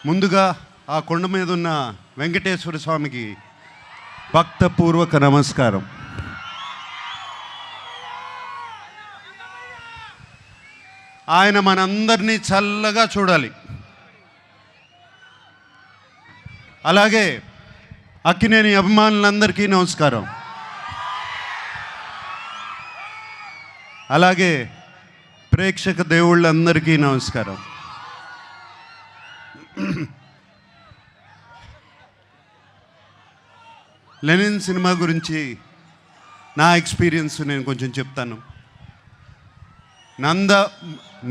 ముందుగా ఆ కొండ మీద ఉన్న వెంకటేశ్వర స్వామికి భక్తపూర్వక నమస్కారం. ఆయన మనందరినీ చల్లగా చూడాలి. అలాగే అక్కినేని అభిమానులందరికీ నమస్కారం. అలాగే ప్రేక్షక దేవుళ్ళందరికీ నమస్కారం. లెనిన్ సినిమా గురించి నా ఎక్స్పీరియన్స్ నేను కొంచెం చెప్తాను.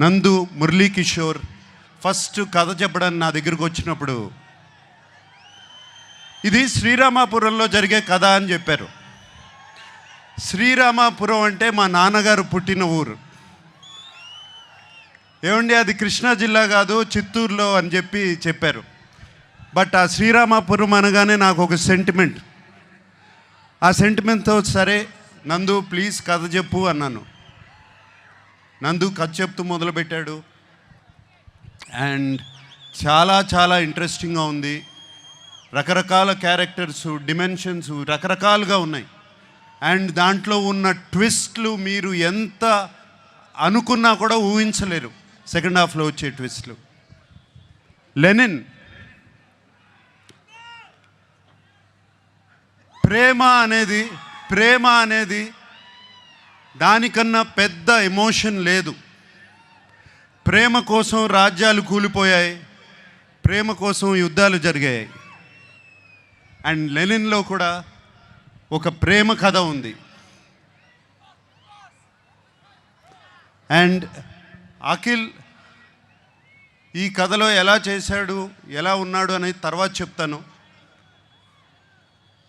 నందు మురళీకిషోర్ ఫస్ట్ కథ చెప్పడానికి నా దగ్గరకు వచ్చినప్పుడు ఇది శ్రీరామాపురంలో జరిగే కథ అని చెప్పారు. శ్రీరామాపురం అంటే మా నాన్నగారు పుట్టిన ఊరు. ఏమండి అది కృష్ణా జిల్లా కాదు, చిత్తూరులో అని చెప్పారు. బట్ ఆ శ్రీరామాపురం అనగానే నాకు ఒక సెంటిమెంట్. ఆ సెంటిమెంట్తో సరే నందు ప్లీజ్ కథ చెప్పు అన్నాను. నందు కథ చెప్తూ మొదలుపెట్టాడు. అండ్ చాలా చాలా ఇంట్రెస్టింగ్గా ఉంది. రకరకాల క్యారెక్టర్స్, డిమెన్షన్స్ రకరకాలుగా ఉన్నాయి. అండ్ దాంట్లో ఉన్న ట్విస్ట్లు మీరు ఎంత అనుకున్నా కూడా ఊహించలేరు. సెకండ్ హాఫ్లో వచ్చే ట్విస్ట్లు. లెనిన్ ప్రేమ అనేది దానికన్నా పెద్ద ఎమోషన్ లేదు. ప్రేమ కోసం రాజ్యాలు కూలిపోయాయి, ప్రేమ కోసం యుద్ధాలు జరిగాయి. అండ్ లెనిన్లో కూడా ఒక ప్రేమ కథ ఉంది. అండ్ అఖిల్ ఈ కథలో ఎలా చేశాడు, ఎలా ఉన్నాడు అనేది తర్వాత చెప్తాను.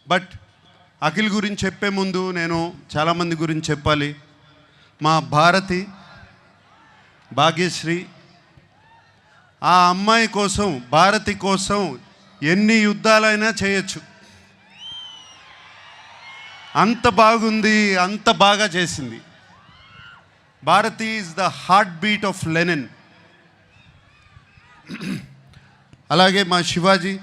బట్ అఖిల్ గురించి చెప్పే ముందు నేను చాలామంది గురించి చెప్పాలి. మా భాగ్యశ్రీ, ఆ అమ్మాయి కోసం, భారతి కోసం ఎన్ని యుద్ధాలైనా చేయొచ్చు. అంత బాగుంది, అంత బాగా చేసింది. Bharathi is the heartbeat of Lenin. అలాగే మా శివాజీ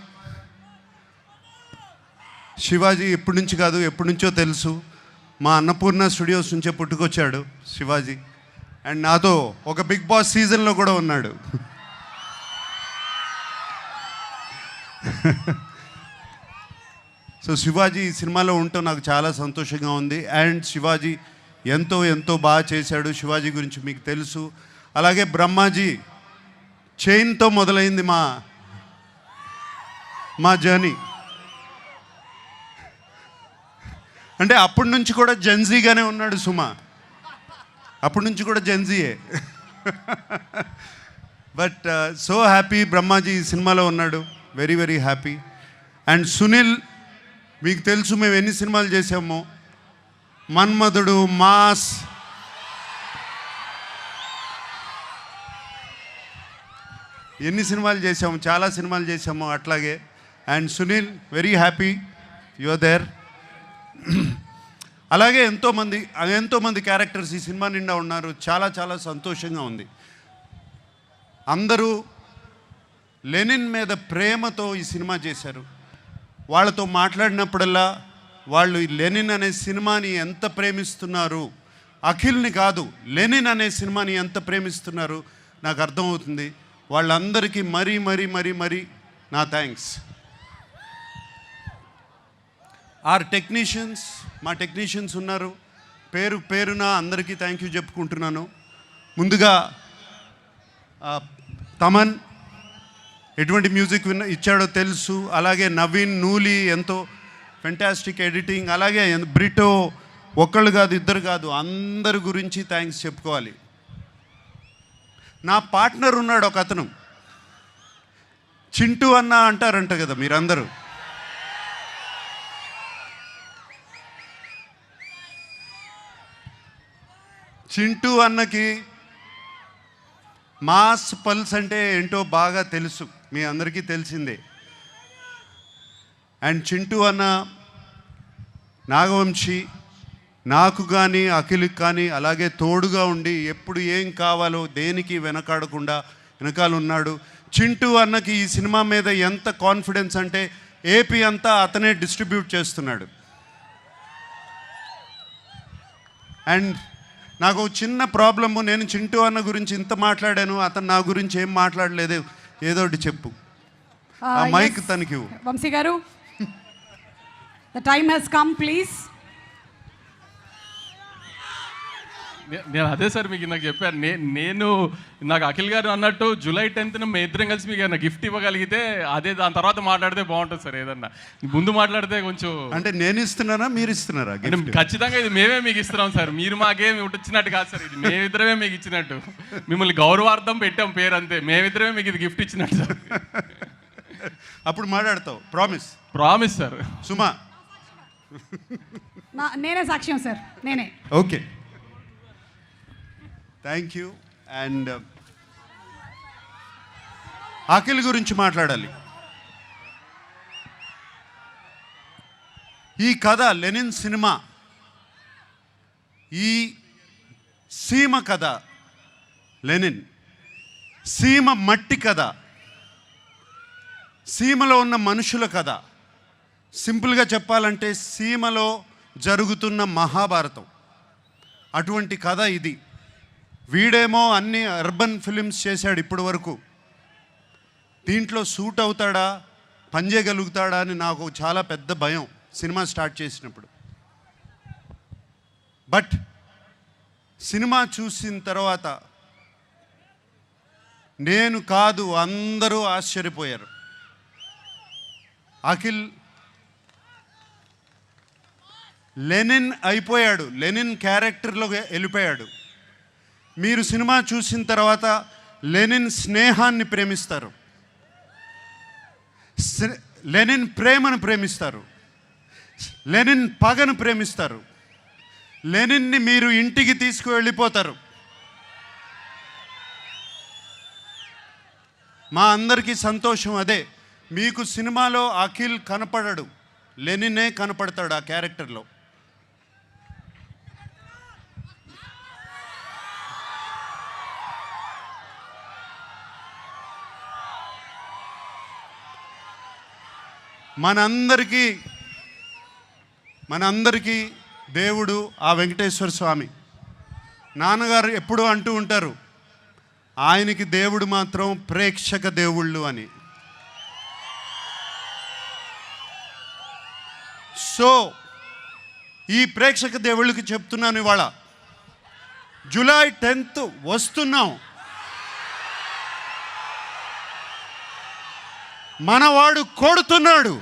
ఎప్పటి నుంచి కాదు, ఎప్పటి నుంచో తెలుసు. మా అన్నపూర్ణ స్టూడియోస్ నుంచే పుట్టుకొచ్చాడు శివాజీ. అండ్ నాతో ఒక బిగ్ బాస్ సీజన్లో కూడా ఉన్నాడు. సో శివాజీ ఈ సినిమాలో ఉండటం నాకు చాలా సంతోషంగా ఉంది. అండ్ శివాజీ ఎంతో ఎంతో బాగా చేశాడు. శివాజీ గురించి మీకు తెలుసు. అలాగే బ్రహ్మాజీ చైన్తో మొదలైంది మా జర్నీ. అంటే అప్పటి నుంచి కూడా జెన్జీగానే ఉన్నాడు సుమా. అప్పటి నుంచి కూడా జెన్జీయే. బట్ సో హ్యాపీ బ్రహ్మాజీ ఈ సినిమాలో ఉన్నాడు. Very very happy. And Sunil మీకు తెలుసు మేము ఎన్ని సినిమాలు చేసామో. మన్మధుడు, మాస్, ఎన్ని సినిమాలు చేసాము, చాలా సినిమాలు చేసాము అట్లాగే. And Sunil very happy you are there. అలాగే ఎంతోమంది క్యారెక్టర్స్ ఈ సినిమా నిండా ఉన్నారు. చాలా చాలా సంతోషంగా ఉంది. అందరూ లెనిన్ మీద ప్రేమతో ఈ సినిమా చేశారు. వాళ్ళతో మాట్లాడినప్పుడల్లా వాళ్ళు ఈ లెనిన్ అనే సినిమాని ఎంత ప్రేమిస్తున్నారు, అఖిల్ని కాదు లెనిన్ అనే సినిమాని ఎంత ప్రేమిస్తున్నారు నాకు అర్థమవుతుంది. వాళ్ళందరికీ మరీ మరీ మరీ మరీ నా థ్యాంక్స్. మా టెక్నీషియన్స్ ఉన్నారు. పేరున అందరికీ థ్యాంక్ యూ చెప్పుకుంటున్నాను. ముందుగా తమన్ ఎటువంటి మ్యూజిక్ ఇచ్చాడో తెలుసు. అలాగే నవీన్, నూలి ఎంతో ఫెంటాస్టిక్ ఎడిటింగ్. అలాగే బ్రిటో ఒక్కళ్ళు కాదు, ఇద్దరు కాదు, అందరి గురించి థ్యాంక్స్ చెప్పుకోవాలి. నా పార్ట్నర్ ఉన్నాడు ఒక అతను, చింటూ అన్న అంటారంట కదా మీరందరూ. చింటూ అన్నకి మాస్ పల్స్ అంటే ఏంటో బాగా తెలుసు, మీ అందరికీ తెలిసిందే. అండ్ చింటూ అన్న నాగవంశీ నాకు కానీ అఖిల్కి కానీ అలాగే తోడుగా ఉండి ఎప్పుడు ఏం కావాలో దేనికి వెనకాడకుండా వెనకాల ఉన్నాడు. చింటూ అన్నకి ఈ సినిమా మీద ఎంత కాన్ఫిడెన్స్ అంటే ఏపీ అంతా అతనే డిస్ట్రిబ్యూట్ చేస్తున్నాడు. అండ్ నాకు చిన్న ప్రాబ్లము, నేను చింటూ అన్న గురించి ఇంత మాట్లాడాను, అతను నా గురించి ఏం మాట్లాడలేదు, ఏదో ఒకటి చెప్పు. ఆ మైక్ తనకి ఇవ్వు. వంశీ గారు, the time has come please. నేను అదే సార్ మీకు నాకు చెప్పాను, నేను నాకు అఖిల్ గారు అన్నట్టు జూలై 10th మేము ఇద్దరం కలిసి మీకు ఏదైనా గిఫ్ట్ ఇవ్వగలిగితే అదే దాని తర్వాత మాట్లాడితే బాగుంటుంది సార్. ఏదన్నా ముందు మాట్లాడితే కొంచెం అంటే నేను ఇస్తున్నానా మీరు ఇస్తున్నారా? ఖచ్చితంగా ఇది మేమే మీకు ఇస్తున్నాం సార్, మీరు మాకేమి ఇచ్చినట్టు కాదు సార్, ఇది మేమిద్దరమే మీకు ఇచ్చినట్టు, మిమ్మల్ని గౌరవార్థం పెట్టాం పేరు అంతే, మేమిద్దరమే మీకు ఇది గిఫ్ట్ ఇచ్చినట్టు సార్. అప్పుడు మాట్లాడతావు, ప్రామిస్. Promise sir. సుమా, నేనే సాక్ష్యం సార్, నేనే. Okay, thank you. And Akhil గురించి మాట్లాడాలి. ఈ కథ లెనిన్ సినిమా, ఈ సీమ కథ, లెనిన్ సీమ మట్టి కథ, సీమలో ఉన్న మనుషుల కథ. సింపుల్గా చెప్పాలంటే సీమలో జరుగుతున్న మహాభారతం, అటువంటి కథ ఇది. వీడేమో అన్ని అర్బన్ ఫిలిమ్స్ చేశాడు ఇప్పటి వరకు, దీంట్లో సూట్ అవుతాడా, పనిచేయగలుగుతాడా అని నాకు చాలా పెద్ద భయం సినిమా స్టార్ట్ చేసినప్పుడు. బట్ సినిమా చూసిన తర్వాత నేను కాదు అందరూ ఆశ్చర్యపోయారు. అఖిల్ లెనిన్ అయిపోయాడు, లెనిన్ క్యారెక్టర్లో వెళ్ళిపోయాడు. మీరు సినిమా చూసిన తర్వాత లెనిన్ స్నేహాన్ని ప్రేమిస్తారు, లెనిన్ ప్రేమను ప్రేమిస్తారు, లెనిన్ పగను ప్రేమిస్తారు, లెనిన్ని మీరు ఇంటికి తీసుకువెళ్ళిపోతారు. మా అందరికీ సంతోషం అదే. మీకు సినిమాలో అఖిల్ కనపడడు, లెనినే కనపడతాడు ఆ క్యారెక్టర్లో. మనందరికీ దేవుడు ఆ వెంకటేశ్వర స్వామి. నాన్నగారు ఎప్పుడూ అంటూ ఉంటారు, ఆయనకి దేవుడు మాత్రం ప్రేక్షక దేవుళ్ళు అని. సో ఈ ప్రేక్షక దేవుళ్ళకి చెప్తున్నాను, ఇవాళ జూలై 10th వస్తున్నాం. మనవాడు కొడుతున్నాడు.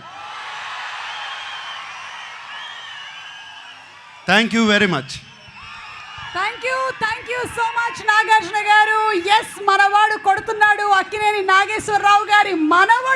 Thank you very much. Thank you so much Nagarjuna గారు. ఎస్, మనవాడు కొడుతున్నాడు. అక్కినేని నాగేశ్వరరావు గారి మనవాడు.